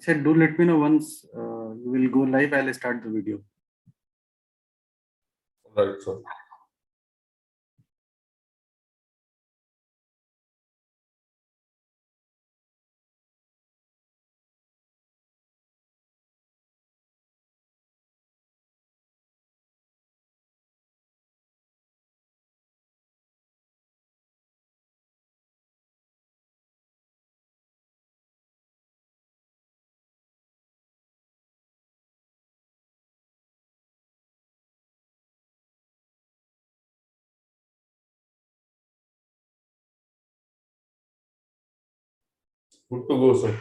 Akshay, do let me know once you will go live. I'll start the video. Right, sir. Good to go, sir.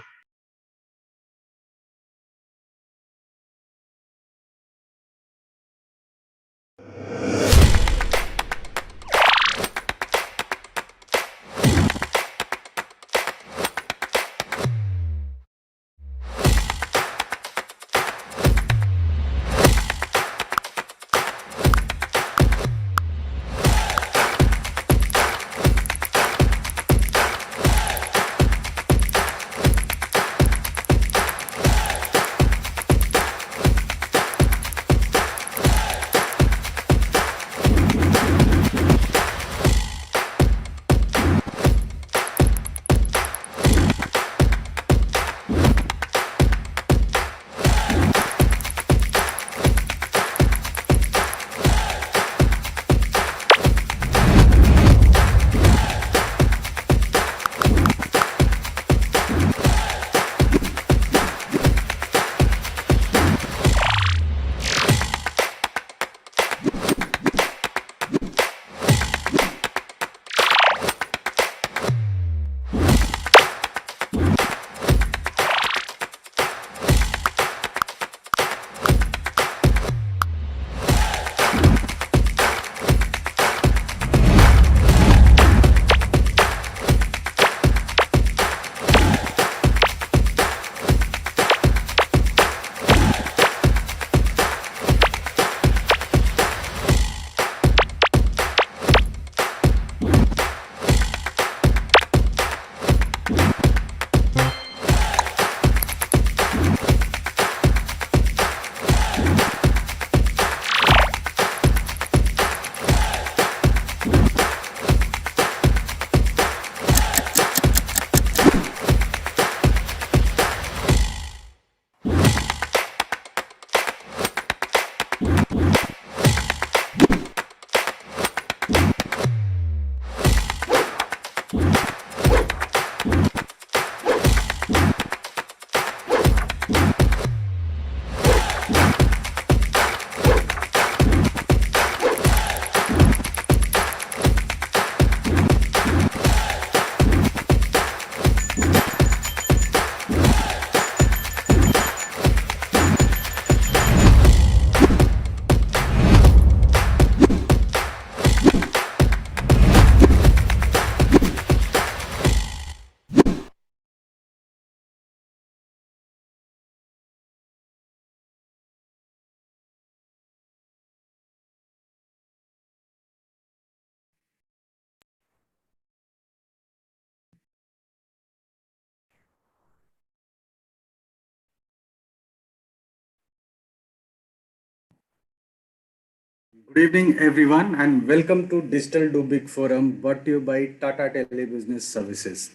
Good evening, everyone, and welcome to Digital Do Big Forum, brought to you by Tata Telebusiness Services.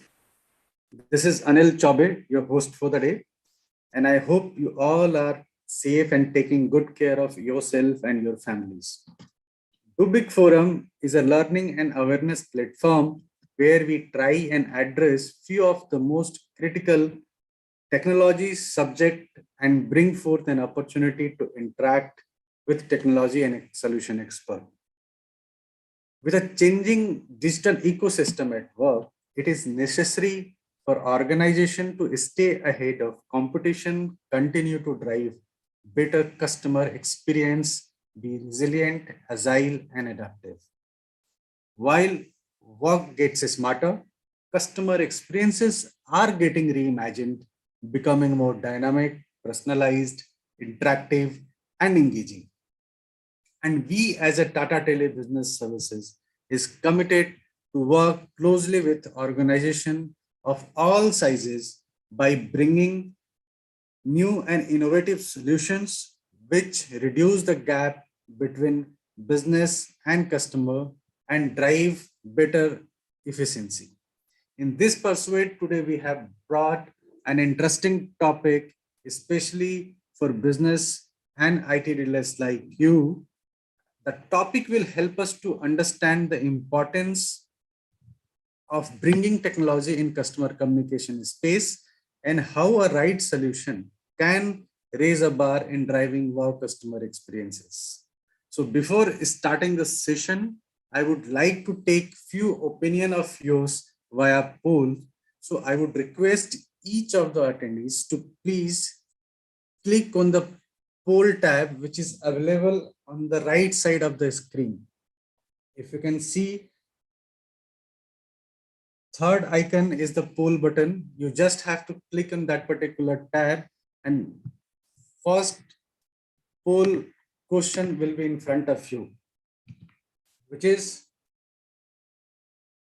This is Anil Chaube, your host for the day, and I hope you all are safe and taking good care of yourself and your families. Do Big Forum is a learning and awareness platform where we try and address few of the most critical technologies subject and bring forth an opportunity to interact with technology and solution expert. With a changing digital ecosystem at work, it is necessary for organization to stay ahead of competition, continue to drive better customer experience, be resilient, agile, and adaptive. While work gets smarter, customer experiences are getting reimagined, becoming more dynamic, personalized, interactive, and engaging. And we as a Tata Tele Business Services is committed to work closely with organizations of all sizes by bringing new and innovative solutions which reduce the gap between business and customer and drive better efficiency. In this pursuit, today we have brought an interesting topic, especially for business and IT dealers like you. The topic will help us to understand the importance of bringing technology in customer communication space and how a right solution can raise a bar in driving wow customer experiences. So before starting the session, I would like to take few opinion of yours via poll. So I would request each of the attendees to please click on the poll tab, which is available on the right side of the screen. If you can see, third icon is the poll button. You just have to click on that particular tab and first poll question will be in front of you, which is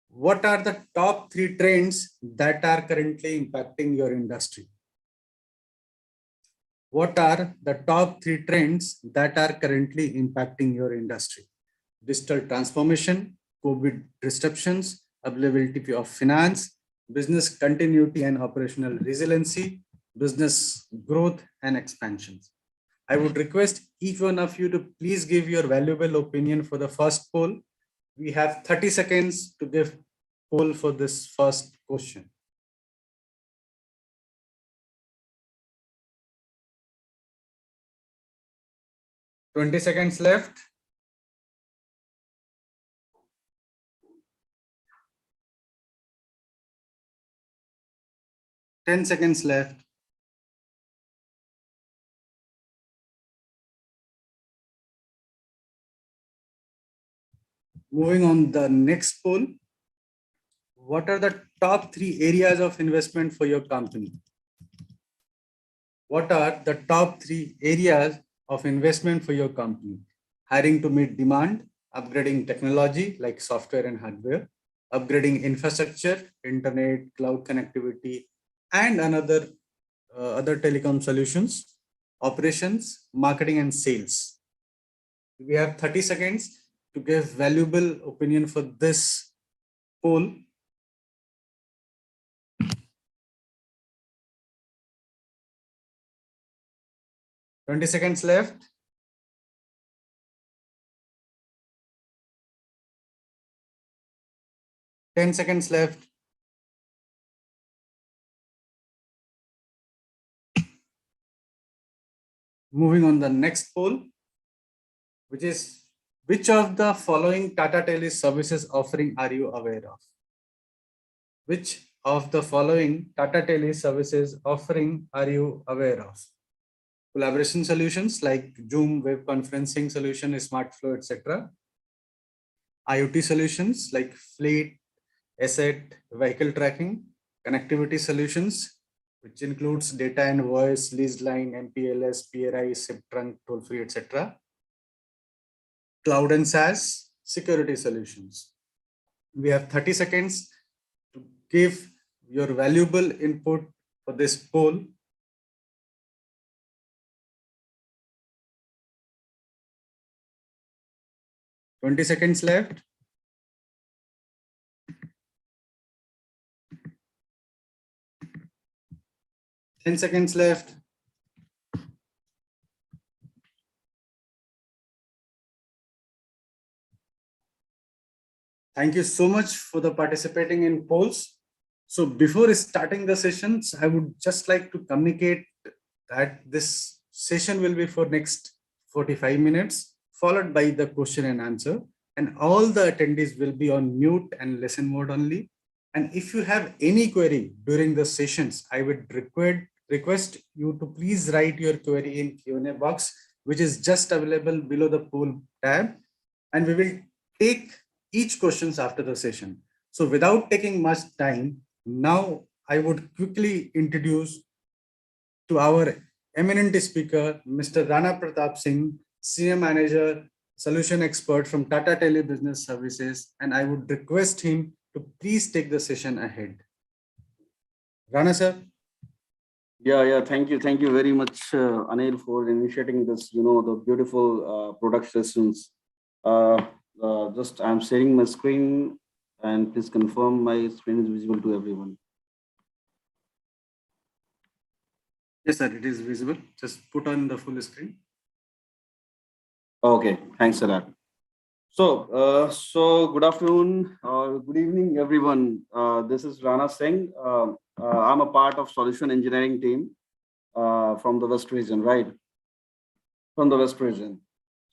what are the top 3 trends that are currently impacting your industry? What are the top 3 trends that are currently impacting your industry? Digital transformation, COVID disruptions, availability of finance, business continuity and operational resiliency, business growth and expansions. I would request each one of you to please give your valuable opinion for the first poll. We have 30 seconds to give poll for this first question. 20 seconds left. 10 seconds left. Moving on the next poll. What are the top 3 areas of investment for your company? What are the top 3 areas of investment for your company? Hiring to meet demand, upgrading technology like software and hardware, upgrading infrastructure, internet, cloud connectivity, and other telecom solutions, operations, marketing, and sales. We have 30 seconds to give valuable opinion for this poll. 20 seconds left. Ten seconds left. Moving on the next poll, which is which of the following Tata Tele services offering are you aware of? Which of the following Tata Tele services offering are you aware of? Collaboration solutions like Zoom, web conferencing solution, SmartFlow, etc. IoT solutions like fleet, asset, vehicle tracking, connectivity solutions, which includes data and voice, leased line, MPLS, PRI, SIP trunk, toll free, etc. Cloud and SaaS, security solutions. We have 30 seconds to give your valuable input for this poll. 20 seconds left. 10 seconds left. Thank you so much for the participating in polls. So before starting the sessions, I would just like to communicate that this session will be for next 45 minutes, followed by the question and answer. And all the attendees will be on mute and listen mode only. And if you have any query during the sessions, I would request you to please write your query in Q&A box, which is just available below the poll tab. And we will take each questions after the session. So without taking much time, now I would quickly introduce to our eminent speaker, Mr. Rana Pratap Singh, Senior Manager, Solution Expert from Tata Tele Business Services, and I would request him to please take the session ahead. Rana sir, Yeah. Thank you very much, Anil, for initiating this. The beautiful product sessions. Uh, just I'm sharing my screen, and please confirm my screen is visible to everyone. Yes, sir, it is visible. Just put on the full screen. Okay, thanks a lot. So good afternoon or good evening, everyone. This is Rana Singh. I'm a part of solution engineering team from the West region, right? From the West region.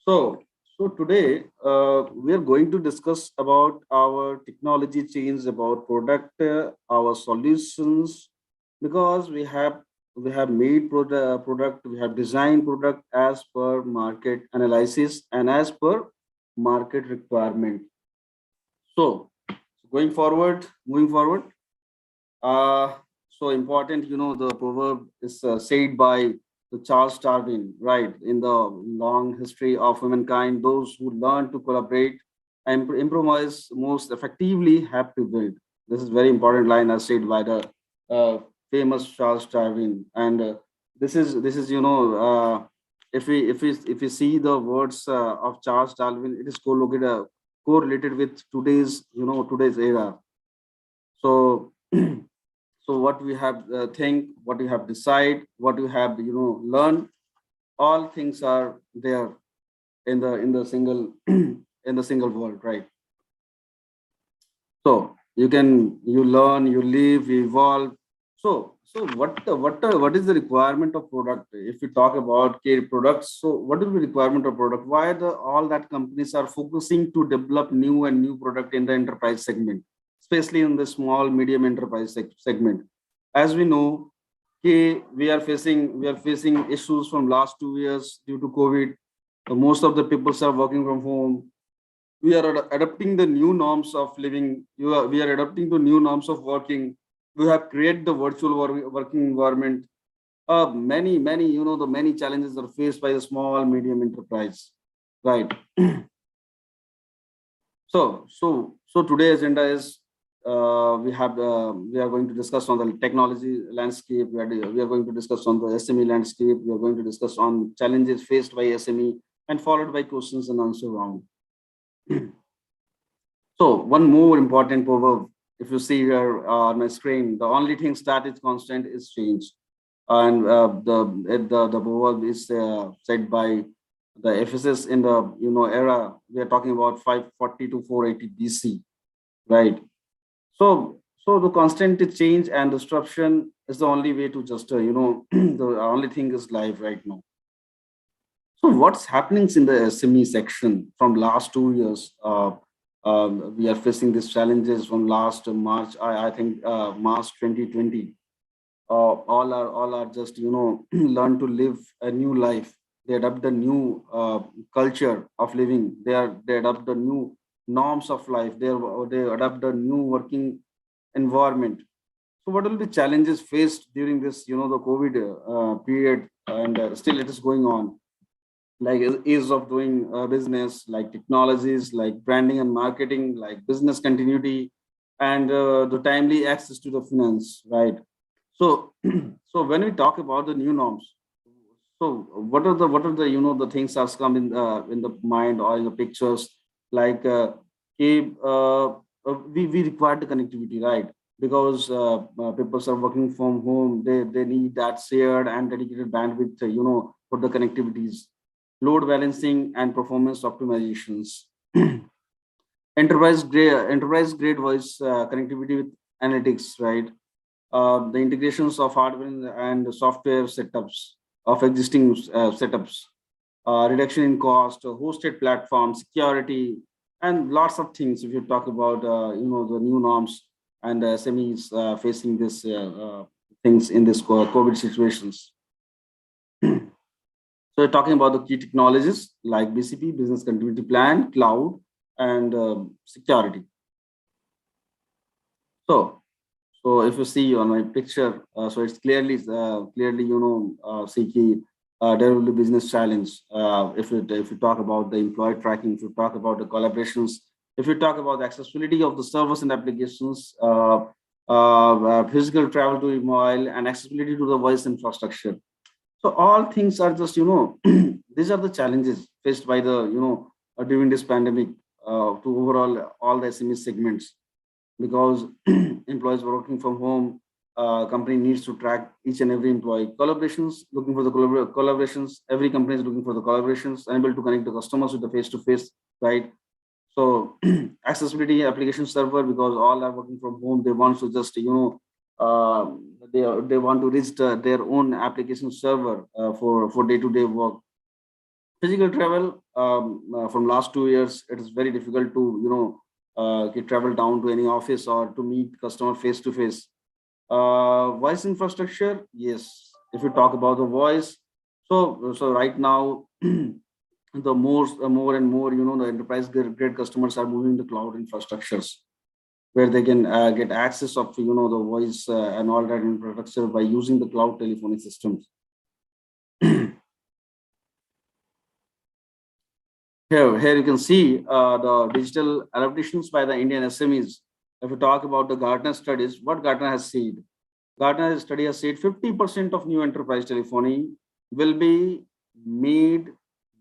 So, so today we are going to discuss about our technology change, about product, our solutions, because we have made product, we have designed product as per market analysis and as per market requirement. So, moving forward, uh, so important, the proverb is said by the Charles Darwin, right? In the long history of humankind, those who learn to collaborate and improvise most effectively have prevailed. This is very important line as said by the uh, famous Charles Darwin. And this is if we see the words of Charles Darwin, it is correlated with today's era. So so what we have think, what we have decide, what we have learn, all things are there in the single in the single world, right? So you learn, you live, you evolve. So what is the requirement of product? If we talk about care products, so what is the requirement of product? Why the all that companies are focusing to develop new product in the enterprise segment, especially in the small medium enterprise segment? As we know, we are facing issues from last 2 years due to COVID. Most of the people are working from home. We are adapting the new norms of living. We are adapting to new norms of working. We have created the virtual working environment. Many the many challenges are faced by the small medium enterprise, right? So today's agenda is we are going to discuss on the technology landscape. We are going to discuss on the SME landscape. We are going to discuss on challenges faced by SME, and followed by questions and answer round. So one more important proverb, if you see here on my screen, the only thing that is constant is change. And the proverb is said by the Ephesus in the era. We are talking about 540 to 480 BC, right? So the constant change and disruption is the only way to just the only thing is life right now. So what's happening in the SME section from last 2 years? We are facing these challenges from last March. I think March 2020. All are just learn to live a new life. They adopt the new culture of living. They adopt the new norms of life. They adopt the new working environment. So what will be challenges faced during this the COVID period, and still it is going on, like ease of doing business, like technologies, like branding and marketing, like business continuity, and the timely access to the finance, right? So, so when we talk about the new norms, so what are the the things that's come in the mind or in the pictures, like we require the connectivity, right? Because people are working from home, they need that shared and dedicated bandwidth, for the connectivities, load balancing and performance optimizations, enterprise grade voice connectivity with analytics, right? The integrations of hardware and software setups of existing setups, reduction in cost, hosted platform, security, and lots of things. If you talk about the new norms and SMEs facing this things in this COVID situations. So we're talking about the key technologies like BCP, business continuity plan, cloud, and security. So So if you see on my picture, so it's clearly see there will be business challenge. If you talk about the employee tracking, if you talk about the collaborations, if you talk about the accessibility of the servers and applications, physical travel to mobile, and accessibility to the voice infrastructure. So all things are just, these are the challenges faced by the, during this pandemic to overall all the SME segments, because employees working from home, company needs to track each and every employee. Collaborations, looking for the collaborations. Every company is looking for the collaborations, able to connect the customers with the face-to-face, right? So accessibility application server, because all are working from home, they want to just, they want to reach their own application server for day-to-day work. Physical travel, from last 2 years, it is very difficult to, travel down to any office or to meet customer face-to-face. Voice infrastructure, yes. If you talk about the voice, so right now, the more and more, the enterprise grade customers are moving to cloud infrastructures, where they can get access of, the voice and all that infrastructure by using the cloud telephony systems. Here you can see the digital adaptations by the Indian SMEs. If you talk about the Gartner studies, what Gartner has said, Gartner study has said 50% of new enterprise telephony will be made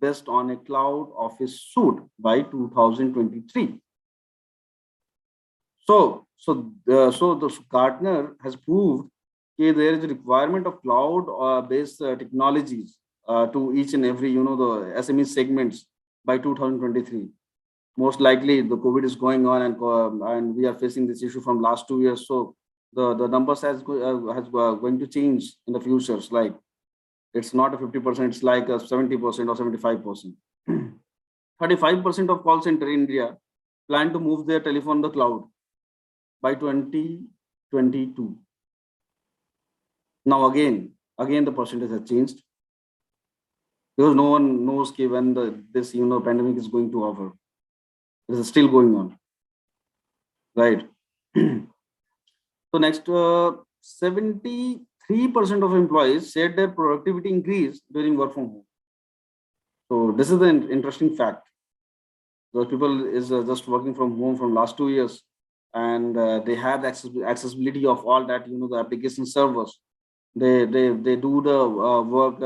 based on a cloud office suite by 2023. So the Gartner has proved that there is a requirement of cloud-based technologies to each and every, the SME segments by 2023. Most likely, the COVID is going on, and we are facing this issue from last 2 years. So the numbers has going to change in the futures. Like, it's not a 50%; it's like a 70% or 75%. 35% of call center in India plan to move their telephone to the cloud by 2022. Now again the percentage has changed, because no one knows when this pandemic is going to over. It is still going on, right? So next, 73% of employees said their productivity increased during work from home. So this is the interesting fact. Those people is just working from home from last 2 years, and they have accessibility of all that, the application servers. They do the work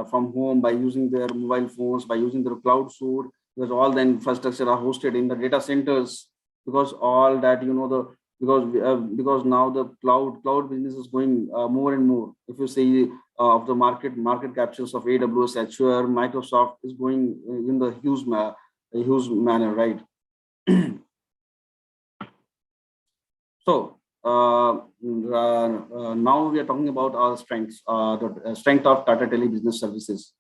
from home by using their mobile phones, by using their cloud suite, because all the infrastructure are hosted in the data centers, because all that, because now the cloud business is going more and more. If you see of the market captures of AWS, Azure, Microsoft is going in the huge manner, right? So now we are talking about our strengths, the strength of Tata Tele Business Services.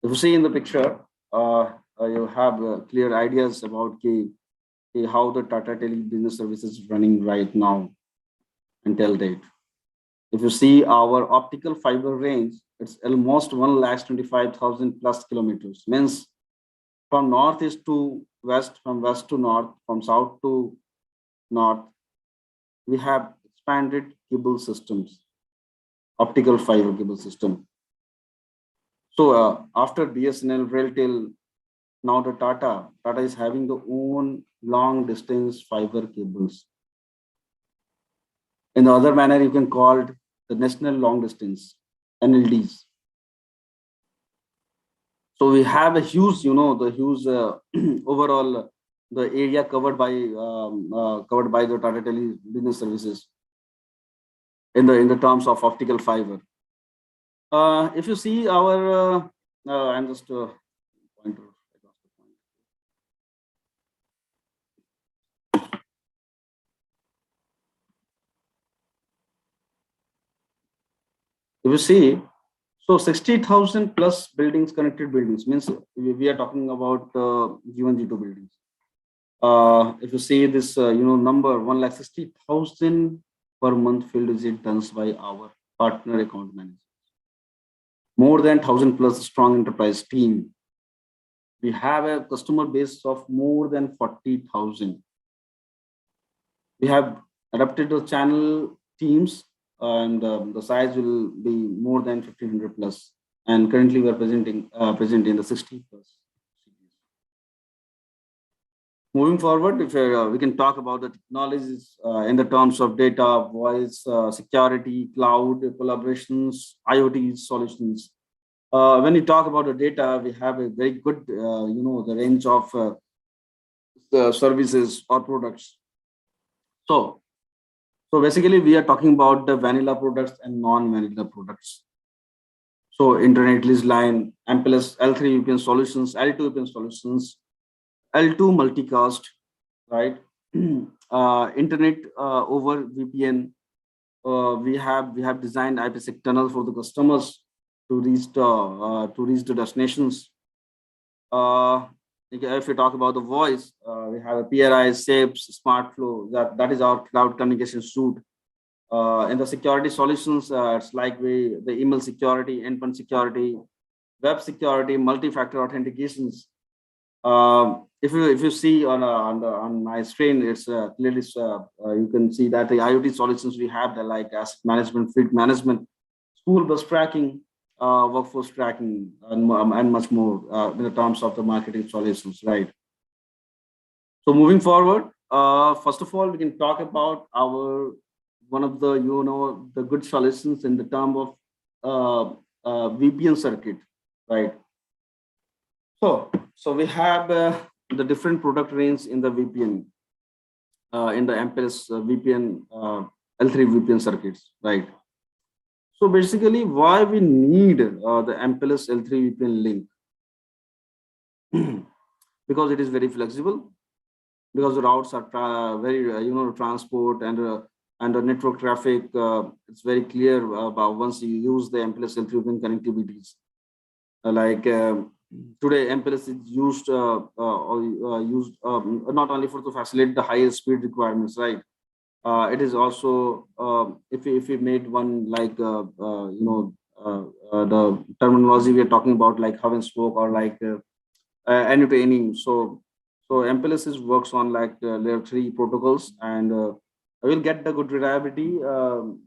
If you see in the picture, you have clear ideas about how the Tata Tele Business Services is running right now until date. If you see our optical fiber range, it's almost 1,25,000 plus kilometers. Means from northeast to west, from west to north, from south to north, we have expanded cable systems, optical fiber cable system. So after BSNL, RailTel, now the Tata is having the own long distance fiber cables. In the other manner, you can call it the national long distance, NLDs. So we have a huge, the huge overall the area covered by the Tata Tele Business Services in the terms of optical fiber. If you see our, I'm just pointer. If you see, so 60,000 plus buildings, connected buildings, means we are talking about G1, G2 buildings. If you see this, number 1,60,000 per month field visit done by our partner account managers. More than 1,000 plus strong enterprise team. We have a customer base of more than 40,000. We have adapted the channel teams, and the size will be more than 1,500 plus. And currently we are present in the 60 plus cities. Moving forward, if we can talk about the technologies in the terms of data, voice, security, cloud, collaborations, IoT solutions. When you talk about the data, we have a very good, the range of the services or products. So, so basically, we are talking about the vanilla products and non-vanilla products. So, internet lease line, MPLS L3 VPN solutions, L2 VPN solutions, L2 multicast, right? Internet over VPN. We have designed IPsec tunnel for the customers to reach the destinations. If we talk about the voice, we have a PRI, SAPES, SmartFlow. That is our cloud communication suite. In the security solutions, it's like the email security, endpoint security, web security, multi-factor authentications. If you see on my screen, it's clearly you can see that the IoT solutions we have, the like asset management, fleet management, school bus tracking, workforce tracking, and much more in the terms of the marketing solutions, right? So moving forward, first of all, we can talk about our one of the the good solutions in the term of VPN circuit, right? So we have the different product range in the VPN, in the MPLS VPN, L3 VPN circuits, right? So basically, why we need the MPLS L3 VPN link? Because it is very flexible, because the routes are very, transport and the network traffic, it's very clear about once you use the MPLS L3 VPN connectivities. Today, MPLS is used not only to facilitate the highest speed requirements, right? It is also if we made one like the terminology we are talking about, like hub and spoke, or like any to any. So MPLS works on like layer 3 protocols, and will get the good reliability.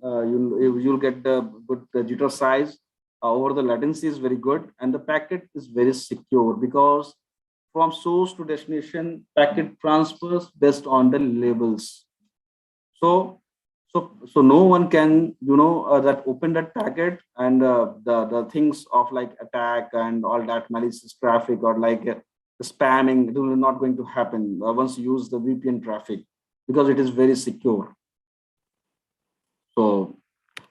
You'll get the good jitter size. Over the latency is very good, and the packet is very secure, because from source to destination, packet transfers based on the labels. So no one can that open that packet, and the things of like attack and all that malicious traffic, or like spamming, it will not going to happen once you use the VPN traffic, because it is very secure.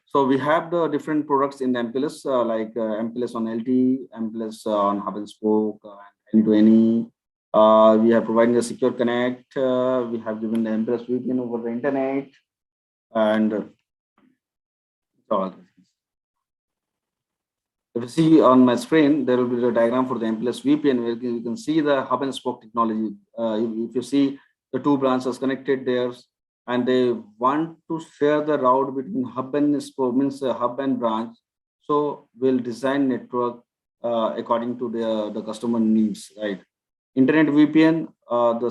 So we have the different products in MPLS, like MPLS on LT, MPLS on hub and spoke, and to any. We are providing a secure connect. We have given the MPLS VPN over the internet, and all. If you see on my screen, there will be the diagram for the MPLS VPN, where you can see the hub and spoke technology. If you see the two branches connected there, and they want to share the route between hub and spoke, means hub and branch. So we'll design network according to the customer needs, right? Internet VPN,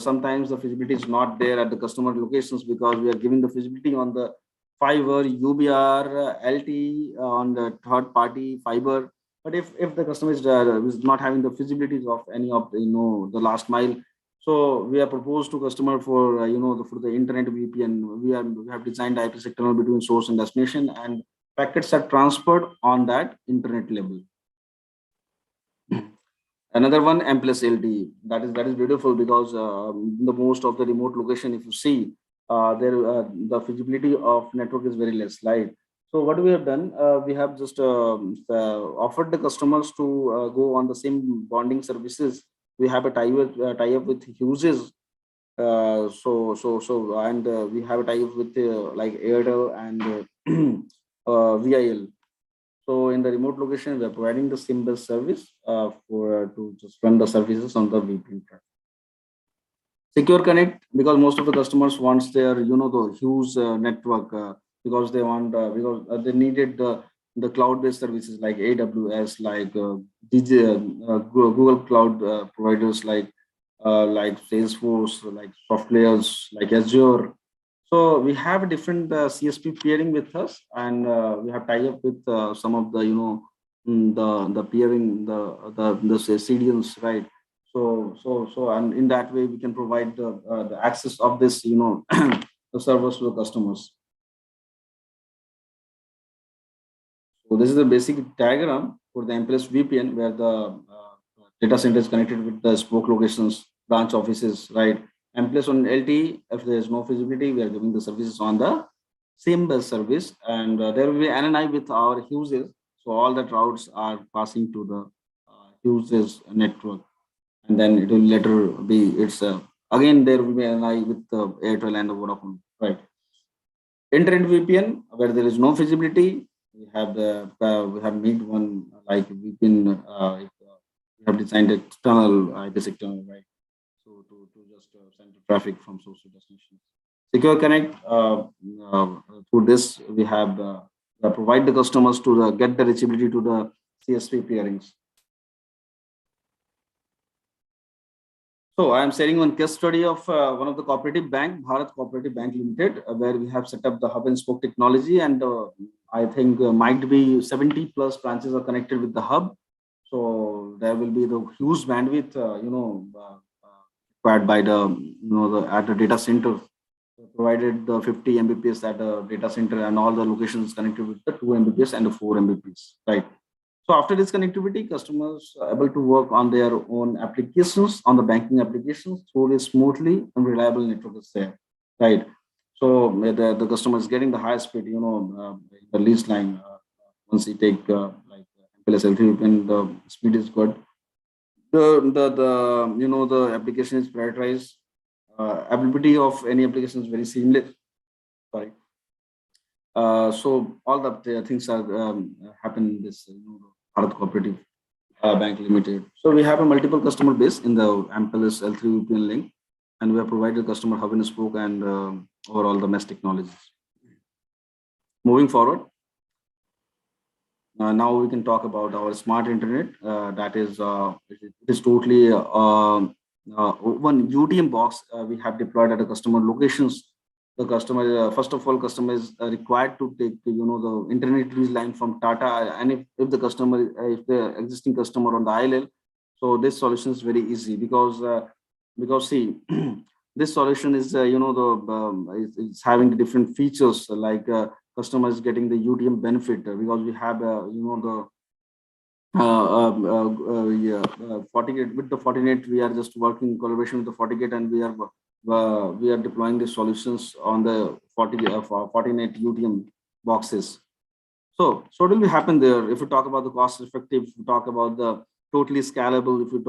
sometimes the feasibility is not there at the customer locations, because we are giving the feasibility on the fiber, UBR, LT, on the third party fiber. But if the customer is not having the feasibilities of any of the last mile, so we are proposed to customer for for the internet VPN. We have designed IPsec tunnel between source and destination, and packets are transferred on that internet level. Another one, MPLS LT. That is beautiful, because the most of the remote location, if you see, the feasibility of network is very less, right? So what we have done, we have just offered the customers to go on the same bonding services. We have a tie-up with Hughes. And we have a tie-up with like Airtel and VIL. So in the remote location, we are providing the simple service to just run the services on the VPN. Secure Connect, because most of the customers wants their the huge network, because they want because they needed the cloud-based services like AWS, like Google Cloud providers, like Salesforce, like softwares like Azure. So we have a different CSP peering with us, and we have tied up with some of the the peering the CDNs, right? So, and in that way, we can provide the access of this, the servers to the customers. So this is the basic diagram for the MPLS VPN, where the data center is connected with the spoke locations, branch offices, right? MPLS on LTE, if there is no feasibility, we are giving the services on the same bus service, and there will be NNI with our uses. So all the routes are passing to the uses network, and then it will later be again there will be NNI with the Airtel and the Vodafone, right? Internet VPN, where there is no feasibility, we have made one like VPN. We have designed external this external, right? So to just send the traffic from source to destination. Secure Connect, through this we have provide the customers to get the reachability to the CSP peerings. So I am sharing one case study of one of the cooperative bank, Bharat Cooperative Bank Limited, where we have set up the hub and spoke technology, and I think might be 70 plus branches are connected with the hub. So there will be the huge bandwidth, required by at the data center. Provided the 50 Mbps at the data center, and all the locations connected with the 2 Mbps and the 4 Mbps, right? So after this connectivity, customers are able to work on their own applications, on the banking applications, through this smoothly and reliable network is there, right? So the customer is getting the highest speed, the least line. Once you take like MPLS L3, and the speed is good. The application is prioritized. Availability of any application is very seamless. Sorry. So all the things are happen in this Bharat Cooperative Bank Limited. So we have a multiple customer base in the MPLS L3 VPN link, and we have provided customer hub and spoke and overall the mesh technologies. Moving forward, now we can talk about our smart internet. That is, it is totally one UTM box we have deployed at the customer locations. The customer, first of all, customer is required to take the internet lease line from Tata, and if the customer, if the existing customer on the ILL, so this solution is very easy because see, this solution is it's having different features, like customer is getting the UTM benefit because we have the FortiGate. With the FortiNet, we are just working in collaboration with the FortiGate, and we are deploying the solutions on the FortiNet UTM boxes. So what will happen there? If we talk about the cost effective, if we talk about the totally scalable, if we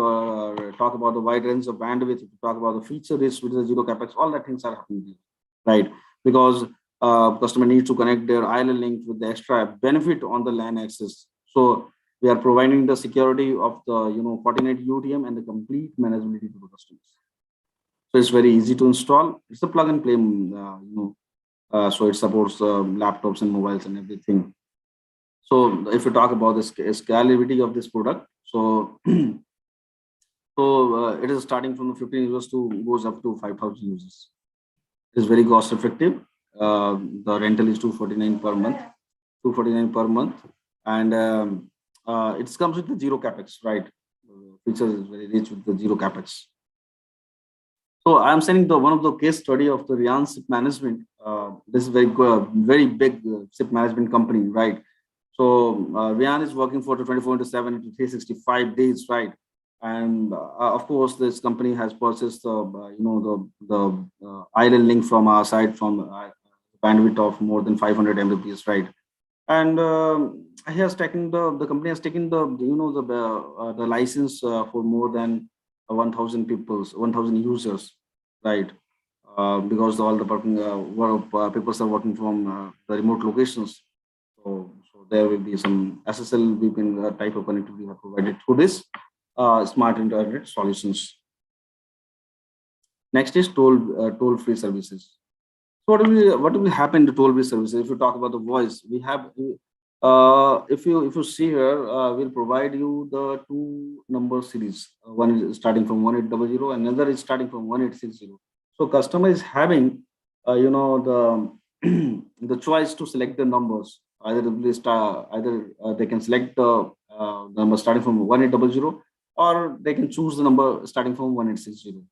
talk about the wide range of bandwidth, if we talk about the feature rich with the zero capex, all that things are happening, right? Because customer needs to connect their ILL link with the extra benefit on the LAN access. So we are providing the security of the FortiNet UTM and the complete manageability to the customers. So it's very easy to install. It's a plug and play, so it supports laptops and mobiles and everything. So if we talk about the scalability of this product, so it is starting from 15 users to goes up to 5,000 users. It is very cost effective. The rental is 249 per month, and it comes with the zero capex, right? Feature is very rich with the zero capex. So I'm sending one of the case study of the Rian SIP management. This is very big SIP management company, right? So Rian is working for the 24/7 into 365 days, right? And of course, this company has purchased the ILL link from our side from bandwidth of more than 500 Mbps, right? And he has taken the company has taken the license for more than 1,000 users, right? Because all the people are working from the remote locations. So there will be some SSL VPN type of connectivity we have provided through this smart internet solutions. Next is toll-free services. So what will happen to toll-free services? If you talk about the voice, we have if you see here, we'll provide you the two number series. One is starting from 1800, and another is starting from 1860. So customer is having the the choice to select the numbers. Either they can select the number starting from 1800, or they can choose the number starting from 1860.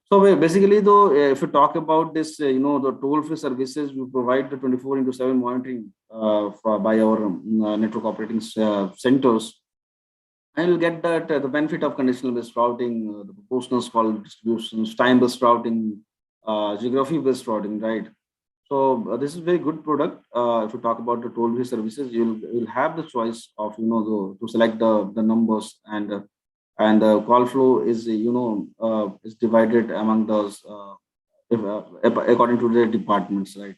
So basically, though, if you talk about this, the toll-free services, we provide the 24/7 monitoring by our network operating centers, and you'll get that the benefit of conditional-based routing, the proportional call distributions, time-based routing, geography-based routing, right? So this is very good product. If you talk about the toll-free services, you'll have the choice of to select the numbers, and the call flow is is divided among those according to the departments, right?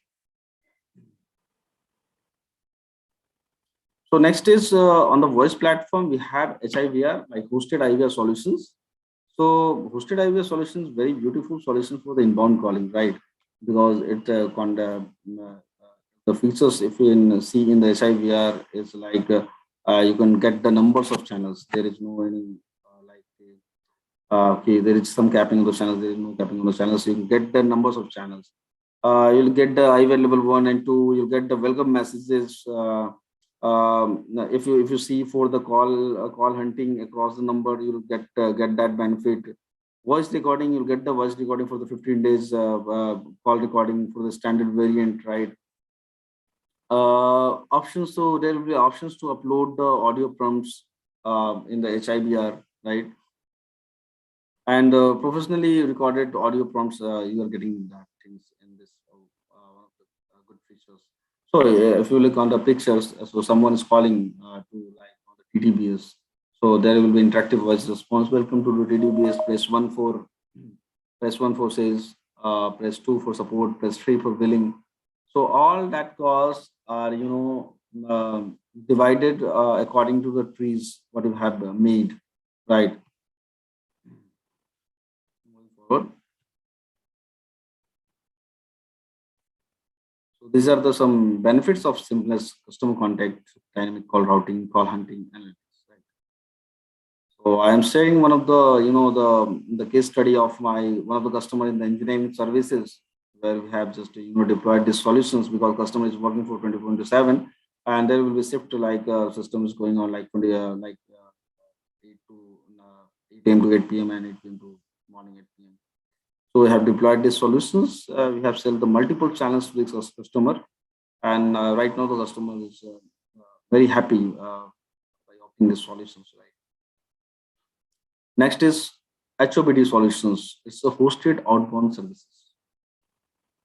So next is on the voice platform we have HIVR, like hosted IVR solutions. So hosted IVR solutions, very beautiful solution for the inbound calling, right? Because the features, if you see in the HIVR, is like you can get the numbers of channels. There is no any okay, there is some capping on the channels. There is no capping on the channels. So you can get the numbers of channels. You'll get the IVR level 1 and 2. You'll get the welcome messages. If you see for the call hunting across the number, you'll get that benefit. Voice recording, you'll get the voice recording for the 15 days call recording for the standard variant, right? Options, so there will be options to upload the audio prompts in the HIBR, right? And professionally recorded audio prompts, you are getting that things in this one of the good features. So if you look on the pictures, so someone is calling to like on the TTBS. So there will be interactive voice response. Welcome to the TTBS. Press one for sales. Press 2 for support. Press 3 for billing. So all that calls are divided according to the trees what you have made, right? Moving forward. So these are the some benefits of seamless customer contact, dynamic call routing, call hunting, analytics. Right? So I am sharing one of the the case study of my one of the customer in the engineering services, where we have just deployed these solutions because customer is working for 24/7, and there will be shift like systems going on like 8 to 8 a.m. to 8 p.m. and 8 p.m. to morning 8 p.m. So we have deployed these solutions. We have sold the multiple channels to this customer, and right now the customer is very happy by opting these solutions. Right. Next is HOBD solutions. It's a hosted outbound services.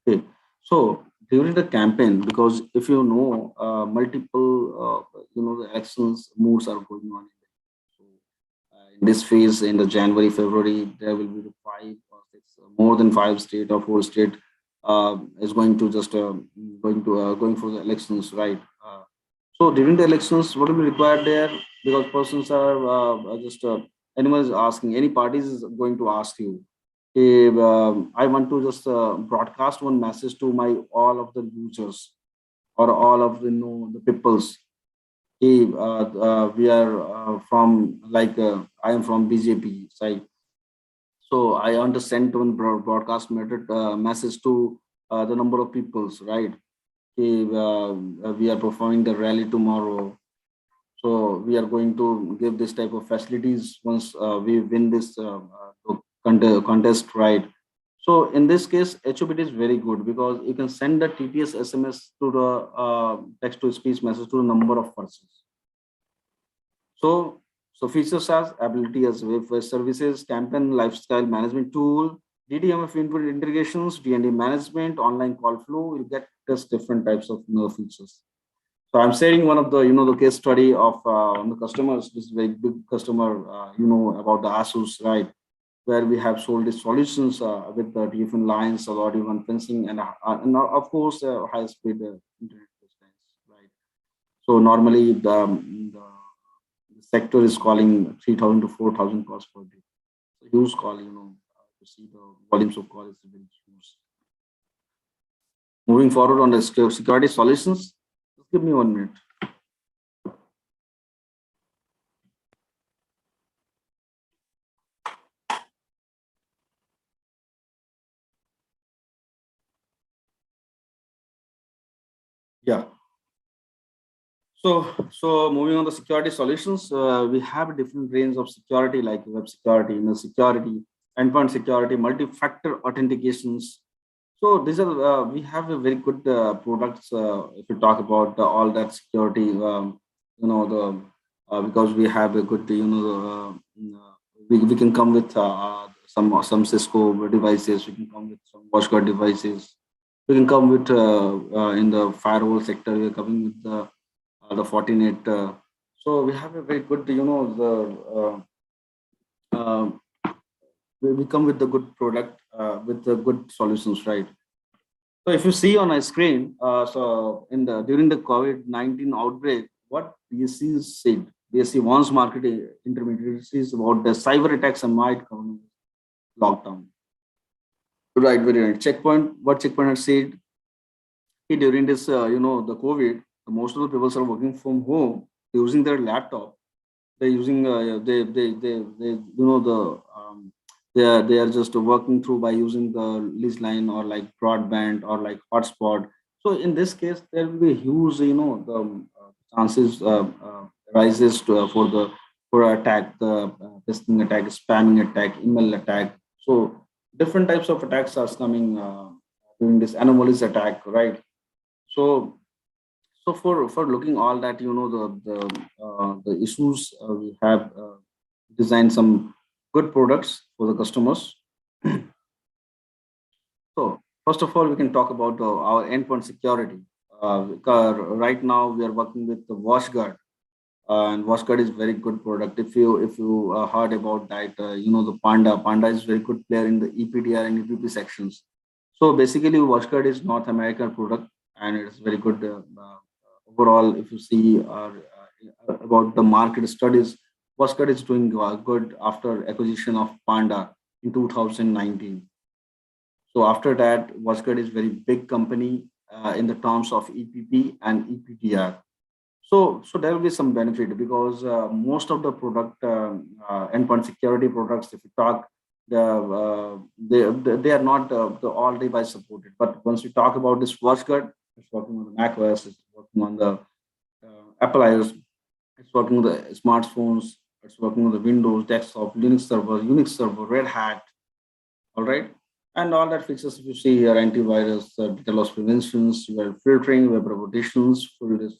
Okay. So during the campaign, because if you know multiple the elections moves are going on. So in this phase, in the January, February, there will be the 5 or 6, more than 5 state or 4 state is going to just going for the elections, right? So during the elections, what will be required there? Because persons are just anyone is asking, any parties is going to ask you, hey, I want to just broadcast one message to my all of the users or all of the the peoples. Hey, we are from like I am from BJP side, so I want to send one broadcast message to the number of peoples, right? Hey, we are performing the rally tomorrow, so we are going to give this type of facilities once we win this contest, right? So in this case, HOPT is very good because you can send the TTS SMS to the text to speech message to a number of persons. So features as ability as web services, campaign lifestyle management tool, DDMF input integrations, DND management, online call flow. You get just different types of features. So I'm sharing one of the the case study of the customers. This is very big customer, about the ASUS, right? Where we have sold these solutions with the different lines, audio conferencing, and of course high speed internet lines, right? So normally the sector is calling 3,000 to 4,000 calls per day. So huge call, to see the volumes of calls is very huge. Moving forward on the security solutions, just give me 1 minute. Yeah. So moving on the security solutions, we have a different range of security like web security, email security, endpoint security, multi-factor authentications. So these are we have a very good products if you talk about all that security. The because we have a good we can come with some Cisco devices. We can come with some WatchGuard devices. We can come with in the firewall sector. We are coming with the Fortinet. So we have a very good, we come with the good product with the good solutions, right? So if you see on a screen, so in the during the COVID-19 outbreak, what BSC said, BSC wants marketing intermediaries about the cyber attacks and might come lockdown. Right, very right. Checkpoint, what Checkpoint had said, during this, the COVID, most of the people are working from home using their laptop. They're using they the they are just working through by using the lease line or like broadband or like hotspot. So in this case there will be huge the chances rises for attack, the phishing attack, spamming attack, email attack. So different types of attacks are coming during this anomalies attack, right? So for looking all that, the issues, we have designed some good products for the customers. So first of all, we can talk about our endpoint security. Because right now we are working with the WatchGuard, and WatchGuard is very good product. If you heard about that, the Panda is very good player in the EPDR and EPP sections. So basically, WatchGuard is North American product, and it's very good. Overall, if you see about the market studies, WatchGuard is doing good after acquisition of Panda in 2019. So after that, WatchGuard is very big company in the terms of EPP and EPDR. So there will be some benefit because most of the product endpoint security products, if you talk, they are not the all device supported. But once we talk about this WatchGuard, it's working on the Mac OS, it's working on the Apple iOS, it's working on the smartphones, it's working on the Windows, desktop, Linux server, Unix server, Red Hat, all right. And all that features if you see here, antivirus, data loss preventions, web filtering, web reputations, full disk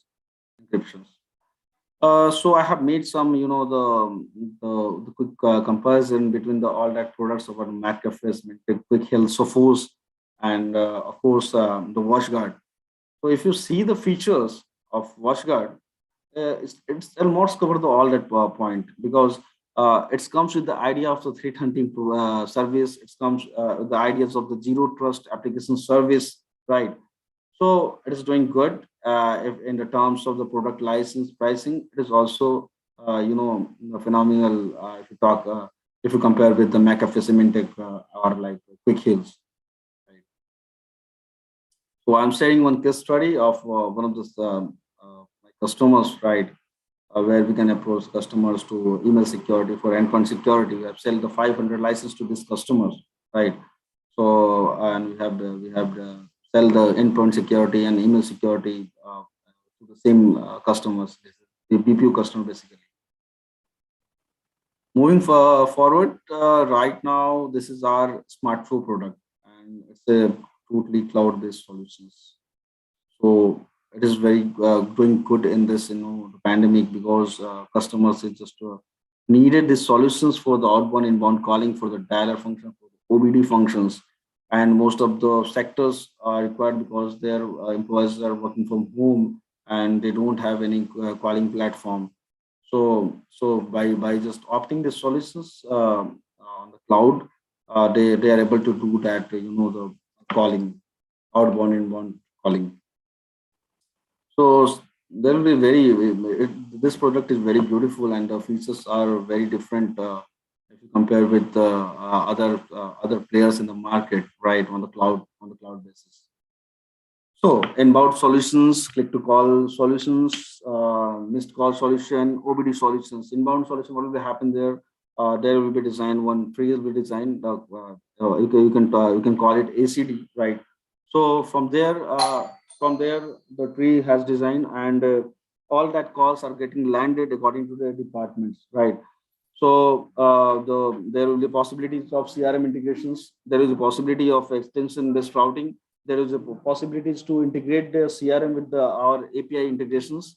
encryptions. So I have made some, the quick comparison between the all that products of McAfee, Quick Health, Sophos, and of course the WatchGuard. So if you see the features of WatchGuard, it's almost covered the all that point because it comes with the idea of the threat hunting service. It comes with the ideas of the zero trust application service, right? So it is doing good. If in the terms of the product license pricing, it is also phenomenal. If you compare with the McAfee Symantec or like Quick Hills. Right? So I'm sharing one case study of one of the my customers, right, where we can approach customers to email security for endpoint security. We have sell the 500 license to these customers, right? So and we have sell the endpoint security and email security to the same customers, the BPU customer basically. Moving forward, right now this is our smartphone product, and it's a totally cloud-based solutions. So it is very doing good in this the pandemic because customers is just needed the solutions for the outbound inbound calling, for the dialer function, for the OBD functions, and most of the sectors are required because their employees are working from home and they don't have any calling platform. So by just opting the solutions on the cloud, they are able to do that the calling, outbound inbound calling. So there will be this product is very beautiful and the features are very different if you compare with other players in the market, right, on the cloud basis. So inbound solutions, click to call solutions, missed call solution, OBD solutions. Inbound solution, what will happen there? There will be designed one tree will be designed. You can call it ACD, right? So from there the tree has designed, and all that calls are getting landed according to their departments, right? So there will be possibilities of CRM integrations. There is a possibility of extension-based routing. There is a possibilities to integrate the CRM with our API integrations.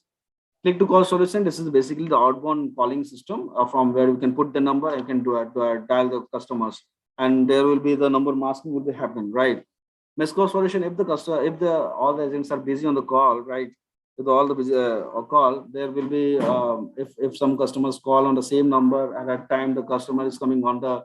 Click to call solution. This is basically the outbound calling system from where we can put the number and can dial the customers, and there will be the number masking will be happen, right? Missed call solution, if the customer, if the all the agents are busy on the call, right? With all the busy call, there will be if some customers call on the same number at that time the customer is coming on the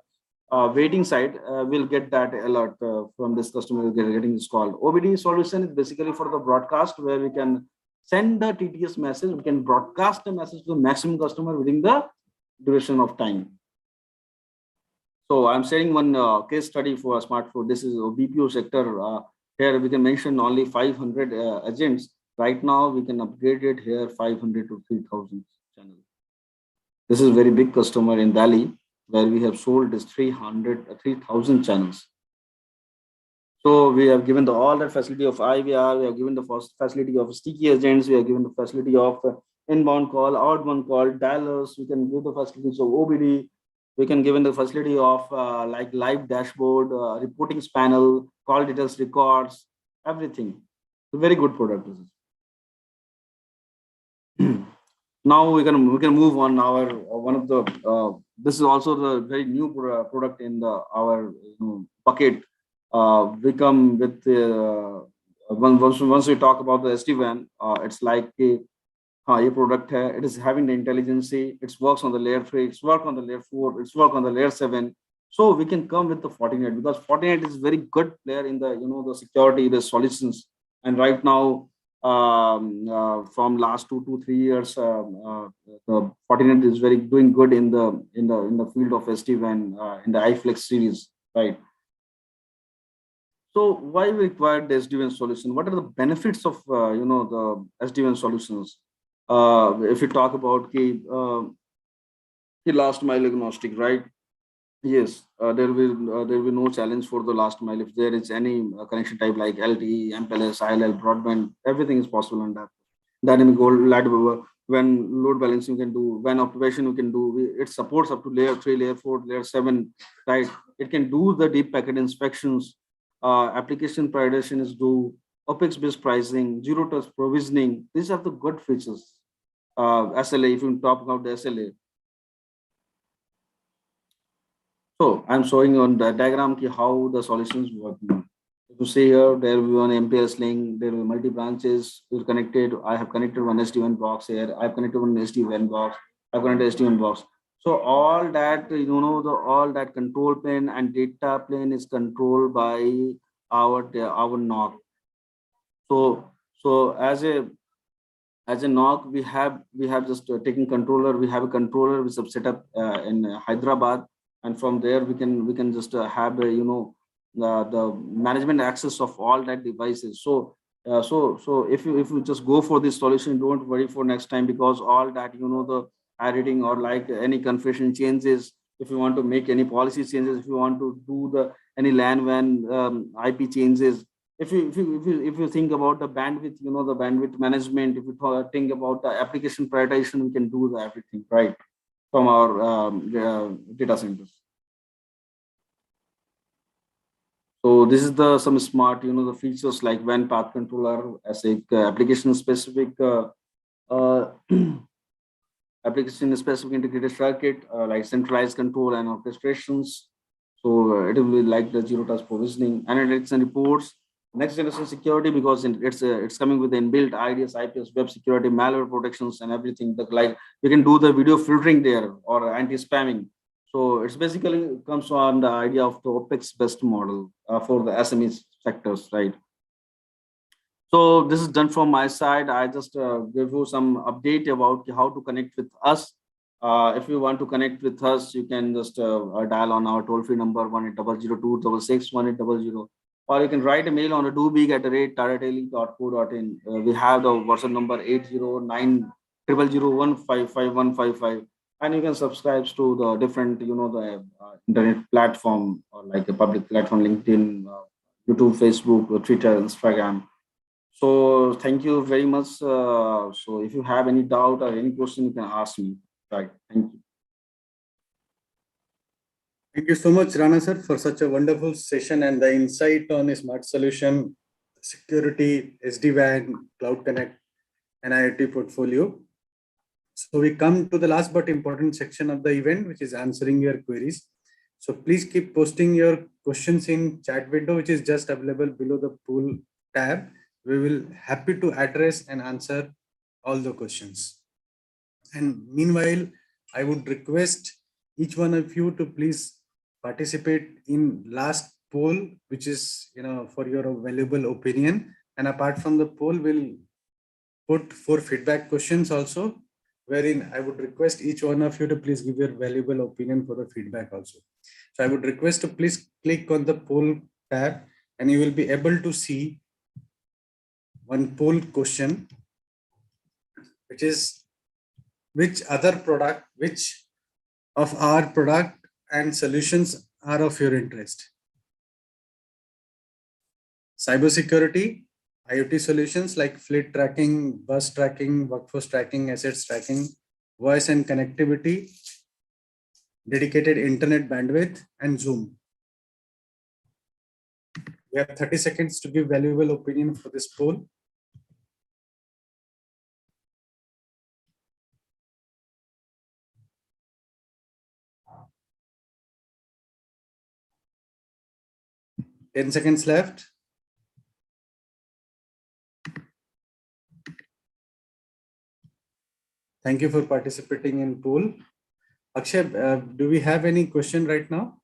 waiting side, we'll get that alert from this customer getting this call. OBD solution is basically for the broadcast where we can send the TTS message, we can broadcast the message to the maximum customer within the duration of time. So I'm sharing one case study for a smartphone. This is a BPO sector. Here we can mention only 500 agents. Right now we can upgrade it here 500 to 3,000 channels. This is a very big customer in Delhi where we have sold this 3,000 channels. So we have given all that facility of IVR, we have given the facility of sticky agents, we have given the facility of inbound call, outbound call, dialers, we can give the facilities of OBD, we can give the facility of like live dashboard, reportings panel, call details records, everything. It's a very good product. Now we can move on our one of the this is also the very new product in our bucket. We come with once we talk about the SD-WAN, it's like a product hai, it is having the intelligence, it works on the layer 3, it's work on the layer 4, it's work on the layer 7. So we can come with the Fortinet because Fortinet is very good player in the the security, the solutions. And right now from last 2 to 3 years, the Fortinet is very doing good in the field of SD-WAN in the iFlex series, right? So why we require the SD-WAN solution? What are the benefits of the SD-WAN solutions? If you talk about the last mile agnostic, right? Yes, there will be no challenge for the last mile. If there is any connection type like LTE, MPLS, ILL, broadband, everything is possible on that. Dynamic when load balancing we can do, when optimization we can do. It supports up to layer 3, layer 4, layer 7, right? It can do the deep packet inspections. Application prioritization is do, OpEx-based pricing, zero-touch provisioning. These are the good features. SLA, if you talk about the SLA. So I'm showing on the diagram how the solutions work. If you see here, there will be one MPLS link, there will be multi branches connected. I have connected one SD-WAN box here. I've connected one SD-WAN box. I've connected SD-WAN box. So all that, all that control plane and data plane is controlled by our NOC. So as a NOC, we have just taken controller. We have a controller which is set up in Hyderabad, and from there we can just have the management access of all that devices. So if you just go for this solution, don't worry for next time, because all that the editing or like any configuration changes, if you want to make any policy changes, if you want to do any LAN WAN IP changes, if you think about the bandwidth, the bandwidth management, if you think about the application prioritization, we can do everything right from our data centers. So this is some smart, the features like WAN path controller as a application specific application specific integrated circuit, like centralized control and orchestrations. So it will be like the zero touch provisioning, analytics and reports, next generation security, because it's coming with the inbuilt IDS, IPS, web security, malware protections, and everything. Like we can do the video filtering there or anti-spamming. So it's basically comes on the idea of the OpEx best model for the SME sectors, right? So this is done from my side. I just give you some update about how to connect with us. If you want to connect with us, you can just dial on our toll-free number 1-800-266-1800, or you can write a mail on a dobig@tatatele.co.in. We have the WhatsApp number 80900015555, and you can subscribe to the different the internet platform, or like a public platform, LinkedIn, YouTube, Facebook, Twitter, Instagram. So thank you very much. So if you have any doubt or any question, you can ask me. Right. Thank you. Thank you so much, Rana sir, for such a wonderful session and the insight on a smart solution, security, SD-WAN, Cloud Connect, and IoT portfolio. So we come to the last but important section of the event, which is answering your queries. So please keep posting your questions in chat window, which is just available below the pool tab. We will happy to address and answer all the questions. And meanwhile, I would request each one of you to please participate in last poll, which is for your valuable opinion. And apart from the poll, we'll put 4 feedback questions also, wherein I would request each one of you to please give your valuable opinion for the feedback also. So I would request to please click on the poll tab and you will be able to see one poll question, which is which of our product and solutions are of your interest. Cybersecurity, IoT solutions like fleet tracking, bus tracking, workforce tracking, assets tracking, voice and connectivity, dedicated internet bandwidth, and Zoom. We have 30 seconds to give valuable opinion for this poll. Ten seconds left. Thank you for participating in poll. Akshay, do we have any question right now?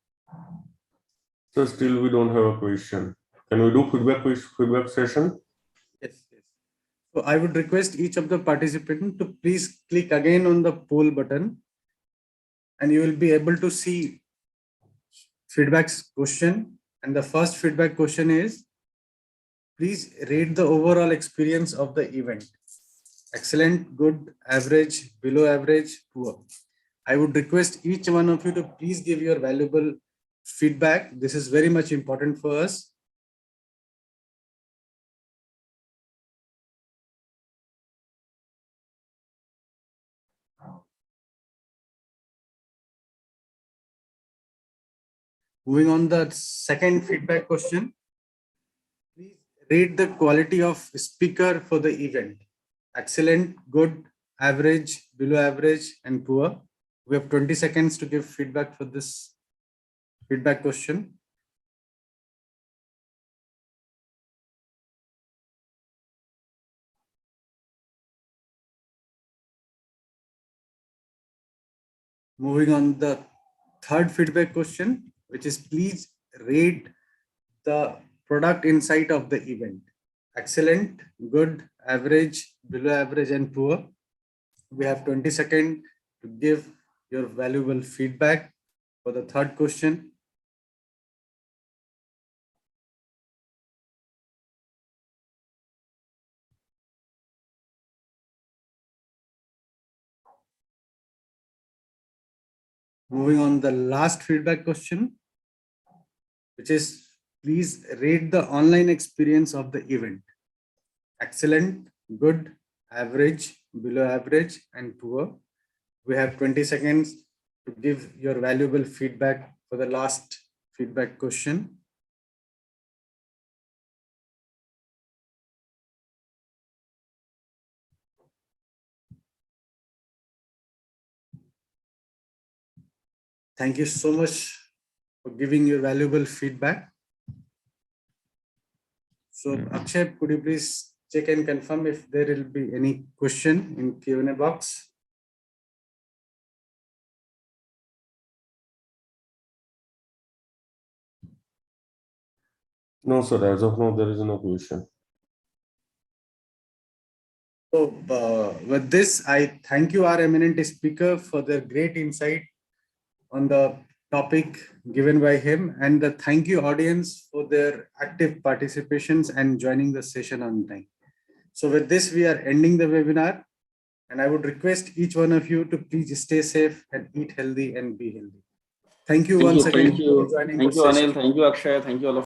So still we don't have a question. Can we do feedback session? Yes. So I would request each of the participants to please click again on the poll button and you will be able to see feedback question. And the first feedback question is, please rate the overall experience of the event. Excellent, good, average, below average, poor. I would request each one of you to please give your valuable feedback. This is very much important for us. Moving on the second feedback question. Please rate the quality of speaker for the event. Excellent, good, average, below average, and poor. We have 20 seconds to give feedback for this feedback question. Moving on the third feedback question, which is please rate the product insight of the event. Excellent, good, average, below average, and poor. We have 20 seconds to give your valuable feedback for the third question. Moving on the last feedback question, which is please rate the online experience of the event. Excellent, good, average, below average, and poor. We have 20 seconds to give your valuable feedback for the last feedback question. Thank you so much for giving your valuable feedback. So Akshay, could you please check and confirm if there will be any question in Q&A box? No, sir. As of now, there is no question. So with this, I thank you, our eminent speaker, for their great insight on the topic given by him, and the thank you audience for their active participations and joining the session on time. So with this, we are ending the webinar, and I would request each one of you to please stay safe and eat healthy and be healthy. Thank you once again for joining the session. Anil. Thank you, Akshay. Thank you all of